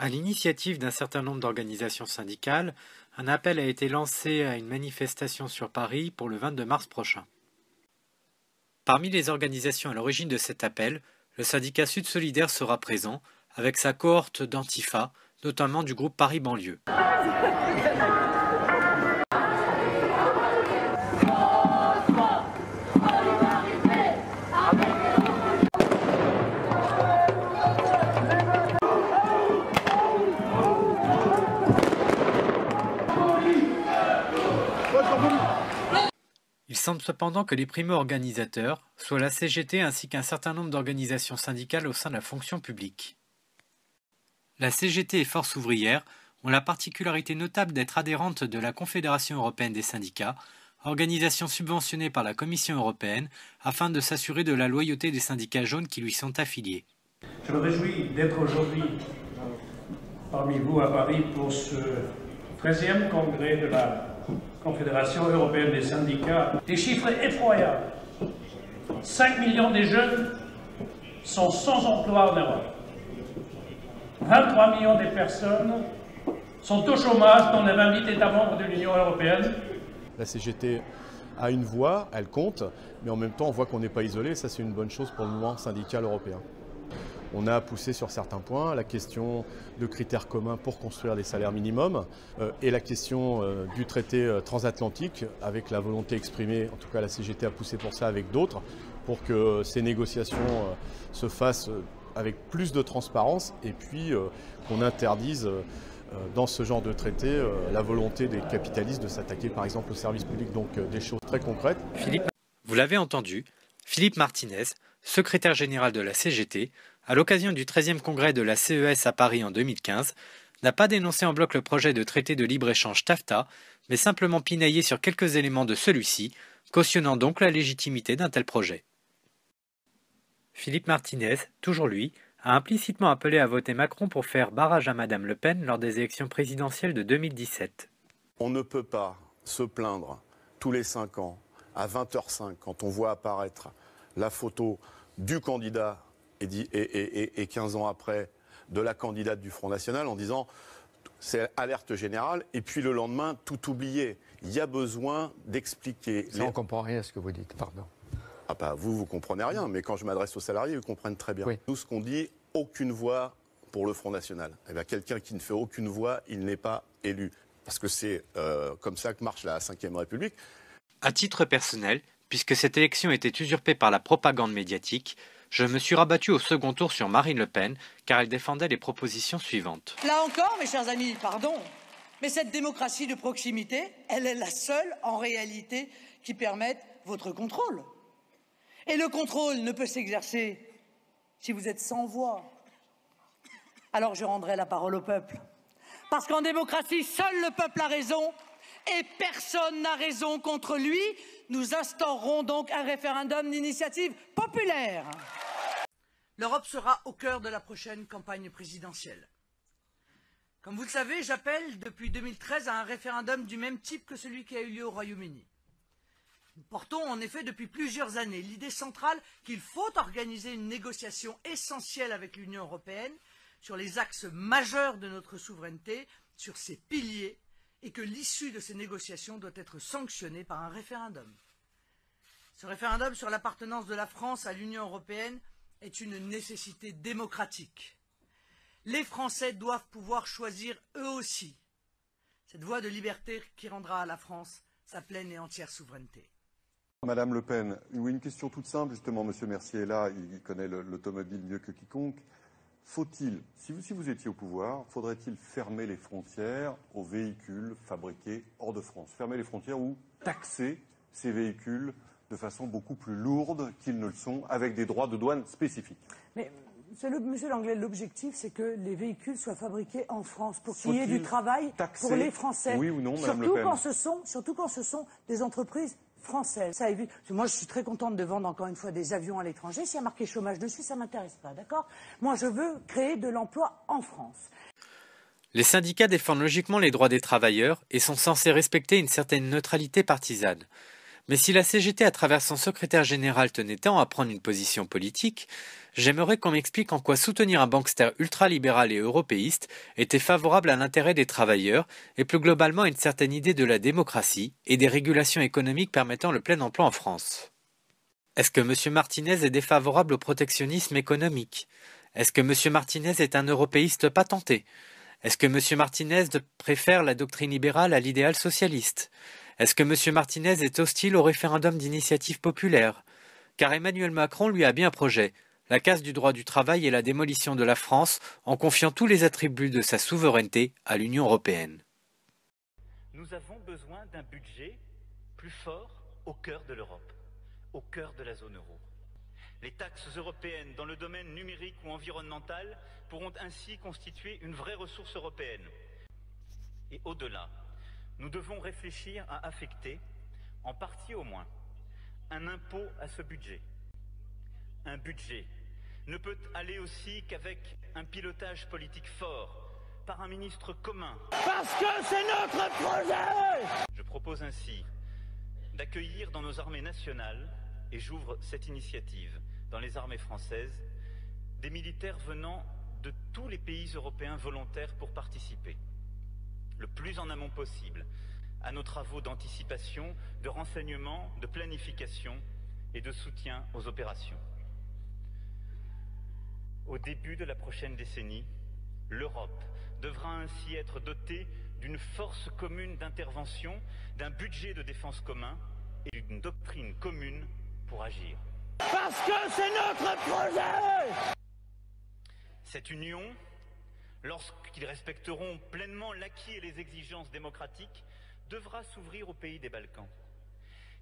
À l'initiative d'un certain nombre d'organisations syndicales, un appel a été lancé à une manifestation sur Paris pour le 22 mars prochain. Parmi les organisations à l'origine de cet appel, le syndicat Sud Solidaire sera présent, avec sa cohorte d'Antifa, notamment du groupe Paris Banlieue. Il semble cependant que les primo-organisateurs soient la CGT ainsi qu'un certain nombre d'organisations syndicales au sein de la fonction publique. La CGT et Force ouvrière ont la particularité notable d'être adhérentes de la Confédération européenne des syndicats, organisation subventionnée par la Commission européenne afin de s'assurer de la loyauté des syndicats jaunes qui lui sont affiliés. Je me réjouis d'être aujourd'hui parmi vous à Paris pour ce 13e congrès de la Confédération européenne des syndicats. Des chiffres effroyables. 5 millions de jeunes sont sans emploi en Europe. 23 millions de personnes sont au chômage dans les 28 États membres de l'Union européenne. La CGT a une voix, elle compte, mais en même temps on voit qu'on n'est pas isolé, ça c'est une bonne chose pour le mouvement syndical européen. On a poussé sur certains points la question de critères communs pour construire des salaires minimums et la question du traité transatlantique avec la volonté exprimée, en tout cas la CGT a poussé pour ça avec d'autres, pour que ces négociations se fassent avec plus de transparence et puis qu'on interdise dans ce genre de traité la volonté des capitalistes de s'attaquer par exemple aux services publics, donc des choses très concrètes. Vous l'avez entendu, Philippe Martinez, secrétaire général de la CGT, à l'occasion du 13e congrès de la CES à Paris en 2015, n'a pas dénoncé en bloc le projet de traité de libre-échange TAFTA, mais simplement pinaillé sur quelques éléments de celui-ci, cautionnant donc la légitimité d'un tel projet. Philippe Martinez, toujours lui, a implicitement appelé à voter Macron pour faire barrage à Madame Le Pen lors des élections présidentielles de 2017. On ne peut pas se plaindre tous les 5 ans, à 20h05, quand on voit apparaître la photo du candidat et 15 ans après de la candidate du Front National en disant c'est alerte générale et puis le lendemain tout oublier. Il y a besoin d'expliquer. Ça, on ne comprend rien à ce que vous dites, pardon. Ah bah vous comprenez rien, mais quand je m'adresse aux salariés, ils comprennent très bien. Oui. Nous, ce qu'on dit, aucune voix pour le Front National. Eh bien, quelqu'un qui ne fait aucune voix, il n'est pas élu. Parce que c'est comme ça que marche la Ve République. À titre personnel, puisque cette élection était usurpée par la propagande médiatique, je me suis rabattu au second tour sur Marine Le Pen, car elle défendait les propositions suivantes. Là encore, mes chers amis, pardon, mais cette démocratie de proximité, elle est la seule, en réalité, qui permette votre contrôle. Et le contrôle ne peut s'exercer si vous êtes sans voix. Alors je rendrai la parole au peuple. Parce qu'en démocratie, seul le peuple a raison et personne n'a raison contre lui. Nous instaurerons donc un référendum d'initiative populaire. L'Europe sera au cœur de la prochaine campagne présidentielle. Comme vous le savez, j'appelle depuis 2013 à un référendum du même type que celui qui a eu lieu au Royaume-Uni. Nous portons en effet depuis plusieurs années l'idée centrale qu'il faut organiser une négociation essentielle avec l'Union européenne sur les axes majeurs de notre souveraineté, sur ses piliers, et que l'issue de ces négociations doit être sanctionnée par un référendum. Ce référendum sur l'appartenance de la France à l'Union européenne est une nécessité démocratique. Les Français doivent pouvoir choisir eux aussi cette voie de liberté qui rendra à la France sa pleine et entière souveraineté. Madame Le Pen, une question toute simple, justement, Monsieur Mercier est là, il connaît l'automobile mieux que quiconque. Faut-il, si vous étiez au pouvoir, faudrait-il fermer les frontières aux véhicules fabriqués hors de France? Fermer les frontières ou taxer ces véhicules de façon beaucoup plus lourde qu'ils ne le sont, avec des droits de douane spécifiques? Mais, Monsieur Langlais, l'objectif, c'est que les véhicules soient fabriqués en France pour qu'il y ait du travail pour les Français. Oui ou non, Madame Le Pen? Surtout quand ce sont des entreprises françaises. Ça évite. Moi, je suis très contente de vendre encore une fois des avions à l'étranger. S'il y a marqué chômage dessus, ça ne m'intéresse pas, d'accord? Moi, je veux créer de l'emploi en France. Les syndicats défendent logiquement les droits des travailleurs et sont censés respecter une certaine neutralité partisane. Mais si la CGT, à travers son secrétaire général, tenait tant à prendre une position politique, j'aimerais qu'on m'explique en quoi soutenir un bankster ultralibéral et européiste était favorable à l'intérêt des travailleurs et plus globalement à une certaine idée de la démocratie et des régulations économiques permettant le plein emploi en France. Est-ce que M. Martinez est défavorable au protectionnisme économique? Est-ce que M. Martinez est un européiste patenté? Est-ce que M. Martinez préfère la doctrine libérale à l'idéal socialiste? Est-ce que M. Martinez est hostile au référendum d'initiative populaire? Car Emmanuel Macron lui a bien un projet, la casse du droit du travail et la démolition de la France en confiant tous les attributs de sa souveraineté à l'Union européenne. Nous avons besoin d'un budget plus fort au cœur de l'Europe, au cœur de la zone euro. Les taxes européennes dans le domaine numérique ou environnemental pourront ainsi constituer une vraie ressource européenne. Et au-delà, nous devons réfléchir à affecter, en partie au moins, un impôt à ce budget. Un budget ne peut aller aussi qu'avec un pilotage politique fort, par un ministre commun. Parce que c'est notre projet! Je propose ainsi d'accueillir dans nos armées nationales, et j'ouvre cette initiative dans les armées françaises, des militaires venant de tous les pays européens volontaires pour participer, le plus en amont possible, à nos travaux d'anticipation, de renseignement, de planification et de soutien aux opérations. Au début de la prochaine décennie, l'Europe devra ainsi être dotée d'une force commune d'intervention, d'un budget de défense commun et d'une doctrine commune pour agir. Parce que c'est notre projet! Cette union, lorsqu'ils respecteront pleinement l'acquis et les exigences démocratiques, devra s'ouvrir aux pays des Balkans.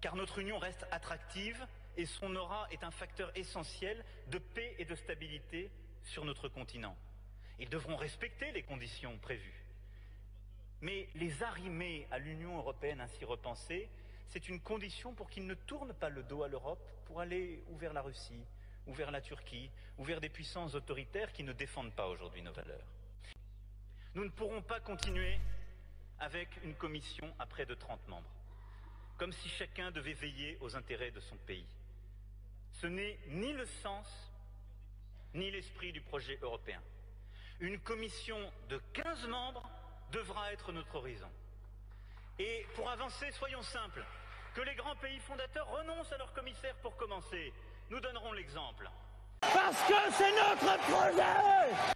Car notre union reste attractive et son aura est un facteur essentiel de paix et de stabilité sur notre continent. Ils devront respecter les conditions prévues. Mais les arrimer à l'Union européenne ainsi repensée, c'est une condition pour qu'ils ne tournent pas le dos à l'Europe pour aller ou vers la Russie, ou vers la Turquie, ou vers des puissances autoritaires qui ne défendent pas aujourd'hui nos valeurs. Nous ne pourrons pas continuer avec une commission à près de 30 membres, comme si chacun devait veiller aux intérêts de son pays. Ce n'est ni le sens, ni l'esprit du projet européen. Une commission de 15 membres devra être notre horizon. Et pour avancer, soyons simples, que les grands pays fondateurs renoncent à leur commissaire pour commencer. Nous donnerons l'exemple. Parce que c'est notre projet!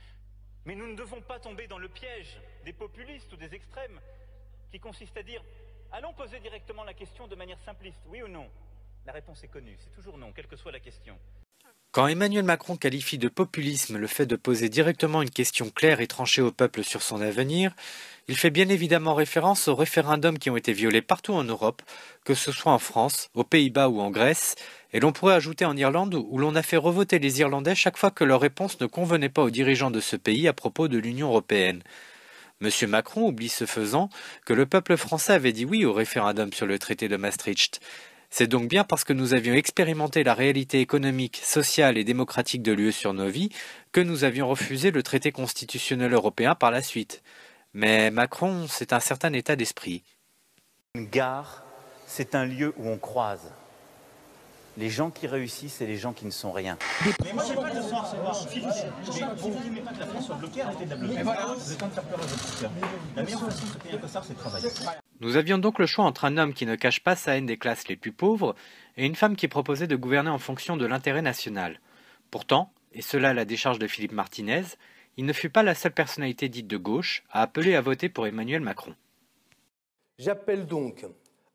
Mais nous ne devons pas tomber dans le piège des populistes ou des extrêmes qui consistent à dire « allons poser directement la question de manière simpliste, oui ou non ?» La réponse est connue, c'est toujours non, quelle que soit la question. Quand Emmanuel Macron qualifie de populisme le fait de poser directement une question claire et tranchée au peuple sur son avenir, il fait bien évidemment référence aux référendums qui ont été violés partout en Europe, que ce soit en France, aux Pays-Bas ou en Grèce, et l'on pourrait ajouter en Irlande où l'on a fait revoter les Irlandais chaque fois que leur réponse ne convenait pas aux dirigeants de ce pays à propos de l'Union européenne. M. Macron oublie ce faisant que le peuple français avait dit oui au référendum sur le traité de Maastricht. C'est donc bien parce que nous avions expérimenté la réalité économique, sociale et démocratique de l'UE sur nos vies que nous avions refusé le traité constitutionnel européen par la suite. Mais Macron, c'est un certain état d'esprit. Une gare, c'est un lieu où on croise les gens qui réussissent et les gens qui ne sont rien. Mais moi, j'ai pas de leçon à recevoir. Vous ne n'aimez pas que la France soit bloquée, arrêtez de la bloquer. Voilà. Vous êtes en train de faire peur à votre cœur. La meilleure façon de se payer un costard, c'est de travailler. Nous avions donc le choix entre un homme qui ne cache pas sa haine des classes les plus pauvres et une femme qui proposait de gouverner en fonction de l'intérêt national. Pourtant, et cela à la décharge de Philippe Martinez, il ne fut pas la seule personnalité dite de gauche à appeler à voter pour Emmanuel Macron. J'appelle donc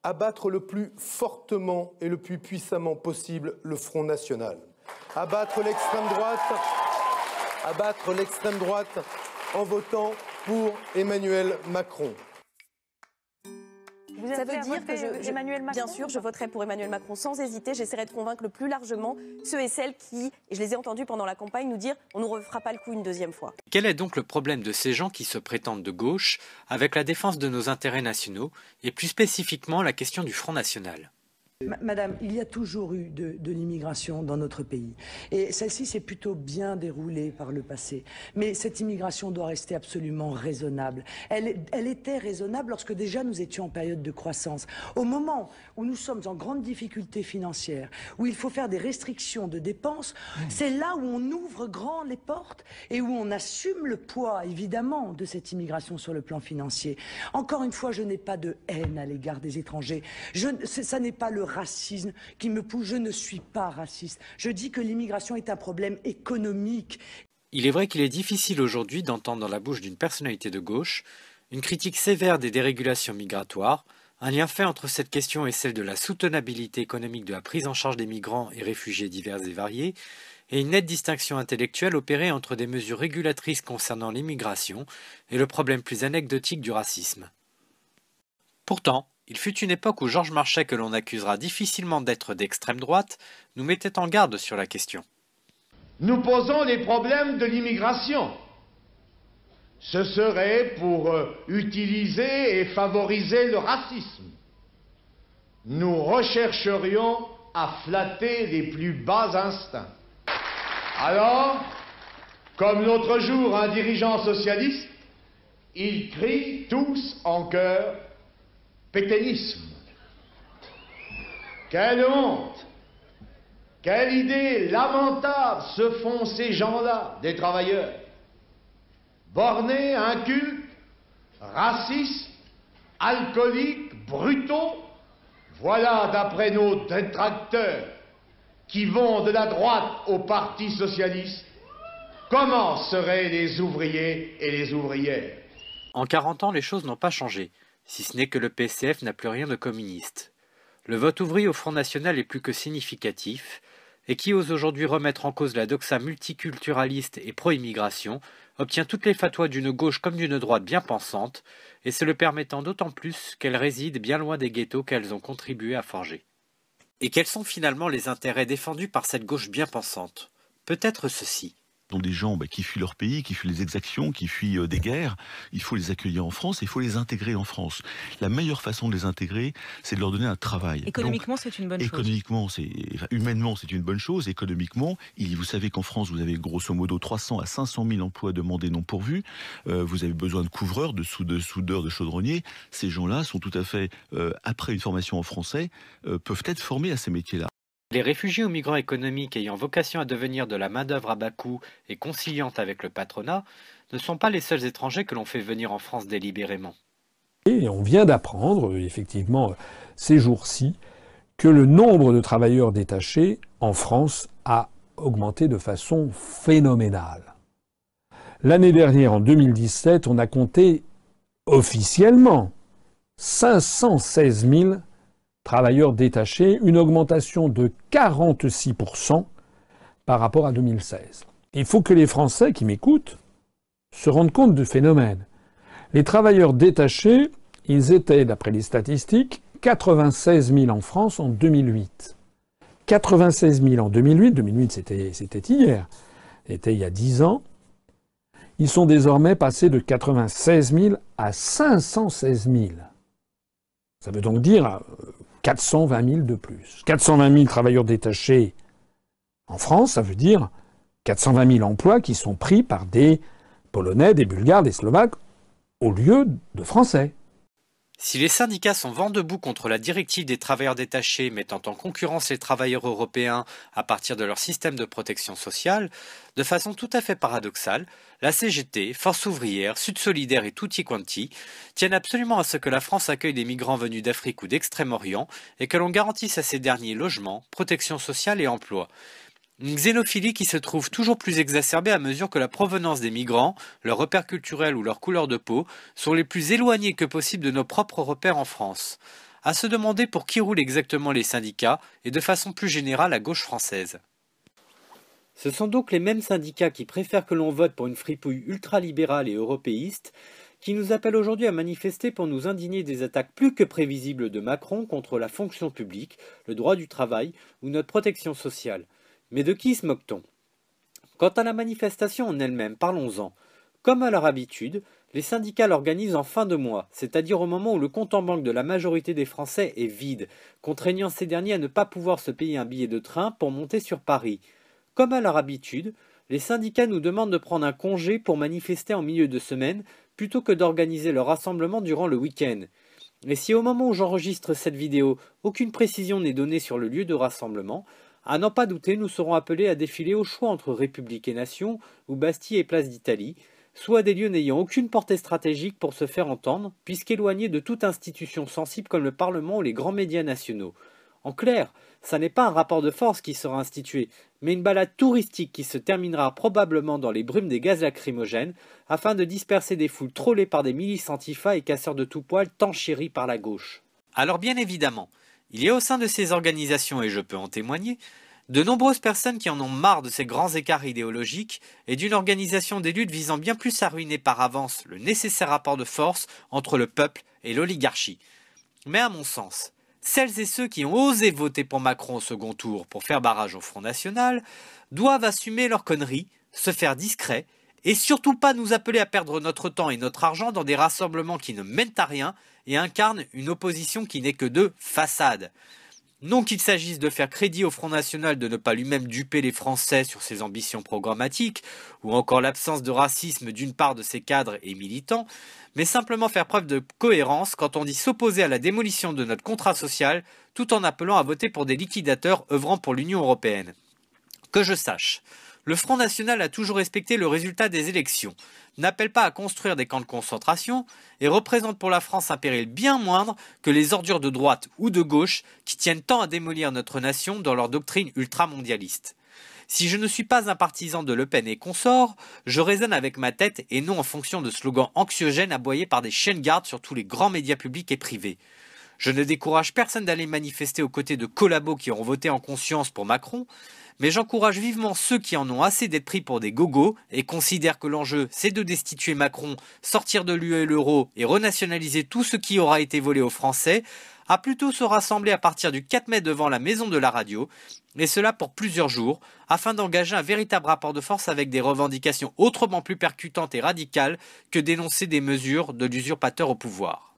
à battre le plus fortement et le plus puissamment possible le Front National. À battre l'extrême droite en votant pour Emmanuel Macron. Ça veut dire que bien sûr, je voterai pour Emmanuel Macron sans hésiter. J'essaierai de convaincre le plus largement ceux et celles qui, et je les ai entendus pendant la campagne, nous dire on ne refera pas le coup une deuxième fois. Quel est donc le problème de ces gens qui se prétendent de gauche avec la défense de nos intérêts nationaux et plus spécifiquement la question du Front National ? Madame, il y a toujours eu de l'immigration dans notre pays. Et celle-ci s'est plutôt bien déroulée par le passé. Mais cette immigration doit rester absolument raisonnable. Elle était raisonnable lorsque déjà nous étions en période de croissance. Au moment où nous sommes en grande difficulté financière, où il faut faire des restrictions de dépenses, c'est là où on ouvre grand les portes et où on assume le poids, évidemment, de cette immigration sur le plan financier. Encore une fois, je n'ai pas de haine à l'égard des étrangers. Ça n'est pas le racisme qui me pousse, je ne suis pas raciste. Je dis que l'immigration est un problème économique. Il est vrai qu'il est difficile aujourd'hui d'entendre dans la bouche d'une personnalité de gauche une critique sévère des dérégulations migratoires, un lien fait entre cette question et celle de la soutenabilité économique de la prise en charge des migrants et réfugiés divers et variés, et une nette distinction intellectuelle opérée entre des mesures régulatrices concernant l'immigration et le problème plus anecdotique du racisme. Pourtant, il fut une époque où Georges Marchais, que l'on accusera difficilement d'être d'extrême droite, nous mettait en garde sur la question. Nous posons les problèmes de l'immigration. Ce serait pour utiliser et favoriser le racisme. Nous rechercherions à flatter les plus bas instincts. Alors, comme l'autre jour un dirigeant socialiste, ils crient tous en chœur pétainisme. Quelle honte! Quelle idée lamentable se font ces gens-là, des travailleurs. Bornés, incultes, racistes, alcooliques, brutaux, voilà, d'après nos détracteurs, qui vont de la droite au Parti socialiste, comment seraient les ouvriers et les ouvrières? En 40 ans, les choses n'ont pas changé, si ce n'est que le PCF n'a plus rien de communiste. Le vote ouvrier au Front National est plus que significatif, et qui ose aujourd'hui remettre en cause la doxa multiculturaliste et pro-immigration, obtient toutes les fatwas d'une gauche comme d'une droite bien pensante, et se le permettant d'autant plus qu'elles résident bien loin des ghettos qu'elles ont contribué à forger. Et quels sont finalement les intérêts défendus par cette gauche bien pensante? Peut-être ceci. Des gens qui fuient leur pays, qui fuient les exactions, qui fuient des guerres, il faut les accueillir en France et il faut les intégrer en France. La meilleure façon de les intégrer, c'est de leur donner un travail. Économiquement, c'est une bonne chose. Économiquement, humainement, c'est une bonne chose. Économiquement, vous savez qu'en France, vous avez grosso modo 300 à 500 000 emplois demandés non pourvus. Vous avez besoin de couvreurs, de soudeurs, de chaudronniers. Ces gens-là sont tout à fait, après une formation en français, peuvent être formés à ces métiers-là. Les réfugiés ou migrants économiques ayant vocation à devenir de la main-d'œuvre à bas coût et conciliante avec le patronat ne sont pas les seuls étrangers que l'on fait venir en France délibérément. Et on vient d'apprendre, effectivement, ces jours-ci, que le nombre de travailleurs détachés en France a augmenté de façon phénoménale. L'année dernière, en 2017, on a compté officiellement 516 000 travailleurs détachés, une augmentation de 46% par rapport à 2016. Il faut que les Français qui m'écoutent se rendent compte du phénomène. Les travailleurs détachés, ils étaient, d'après les statistiques, 96 000 en France en 2008. 96 000 en 2008, 2008 c'était hier, c'était il y a 10 ans. Ils sont désormais passés de 96 000 à 516 000. Ça veut donc dire 420 000 de plus. 420 000 travailleurs détachés en France, ça veut dire 420 000 emplois qui sont pris par des Polonais, des Bulgares, des Slovaques, au lieu de Français. Si les syndicats sont vent debout contre la directive des travailleurs détachés mettant en concurrence les travailleurs européens à partir de leur système de protection sociale, de façon tout à fait paradoxale, la CGT, Force ouvrière, Sud Solidaire et Tutti Quanti tiennent absolument à ce que la France accueille des migrants venus d'Afrique ou d'Extrême-Orient et que l'on garantisse à ces derniers logement, protection sociale et emploi. Une xénophilie qui se trouve toujours plus exacerbée à mesure que la provenance des migrants, leurs repères culturels ou leur couleur de peau sont les plus éloignés que possible de nos propres repères en France. À se demander pour qui roulent exactement les syndicats et de façon plus générale la gauche française. Ce sont donc les mêmes syndicats qui préfèrent que l'on vote pour une fripouille ultralibérale et européiste qui nous appellent aujourd'hui à manifester pour nous indigner des attaques plus que prévisibles de Macron contre la fonction publique, le droit du travail ou notre protection sociale. Mais de qui se moque-t-on? Quant à la manifestation en elle-même, parlons-en. Comme à leur habitude, Les syndicats l'organisent en fin de mois, c'est-à-dire au moment où le compte en banque de la majorité des Français est vide, contraignant ces derniers à ne pas pouvoir se payer un billet de train pour monter sur Paris. Comme à leur habitude, les syndicats nous demandent de prendre un congé pour manifester en milieu de semaine plutôt que d'organiser leur rassemblement durant le week-end. Et si au moment où j'enregistre cette vidéo, aucune précision n'est donnée sur le lieu de rassemblement, à n'en pas douter, nous serons appelés à défiler au choix entre République et Nation ou Bastille et Place d'Italie, soit des lieux n'ayant aucune portée stratégique pour se faire entendre, puisqu'éloignés de toute institution sensible comme le Parlement ou les grands médias nationaux. En clair, ça n'est pas un rapport de force qui sera institué, mais une balade touristique qui se terminera probablement dans les brumes des gaz lacrymogènes, afin de disperser des foules trollées par des milices antifa et casseurs de tout poil tant chéris par la gauche. Alors bien évidemment, il y a au sein de ces organisations, et je peux en témoigner, de nombreuses personnes qui en ont marre de ces grands écarts idéologiques et d'une organisation des luttes visant bien plus à ruiner par avance le nécessaire rapport de force entre le peuple et l'oligarchie. Mais à mon sens, celles et ceux qui ont osé voter pour Macron au second tour pour faire barrage au Front National doivent assumer leurs conneries, se faire discrets et surtout pas nous appeler à perdre notre temps et notre argent dans des rassemblements qui ne mènent à rien et incarnent une opposition qui n'est que de façade. Non qu'il s'agisse de faire crédit au Front National de ne pas lui-même duper les Français sur ses ambitions programmatiques, ou encore l'absence de racisme d'une part de ses cadres et militants, mais simplement faire preuve de cohérence quand on dit s'opposer à la démolition de notre contrat social, tout en appelant à voter pour des liquidateurs œuvrant pour l'Union européenne. Que je sache, le Front National a toujours respecté le résultat des élections, n'appelle pas à construire des camps de concentration et représente pour la France un péril bien moindre que les ordures de droite ou de gauche qui tiennent tant à démolir notre nation dans leur doctrine ultramondialiste. Si je ne suis pas un partisan de Le Pen et consorts, je raisonne avec ma tête et non en fonction de slogans anxiogènes aboyés par des chiens de garde sur tous les grands médias publics et privés. Je ne décourage personne d'aller manifester aux côtés de collabos qui auront voté en conscience pour Macron, mais j'encourage vivement ceux qui en ont assez d'être pris pour des gogos et considèrent que l'enjeu c'est de destituer Macron, sortir de l'UE et l'euro et renationaliser tout ce qui aura été volé aux Français, à plutôt se rassembler à partir du 4 mai devant la maison de la radio, et cela pour plusieurs jours, afin d'engager un véritable rapport de force avec des revendications autrement plus percutantes et radicales que d'énoncer des mesures de l'usurpateur au pouvoir.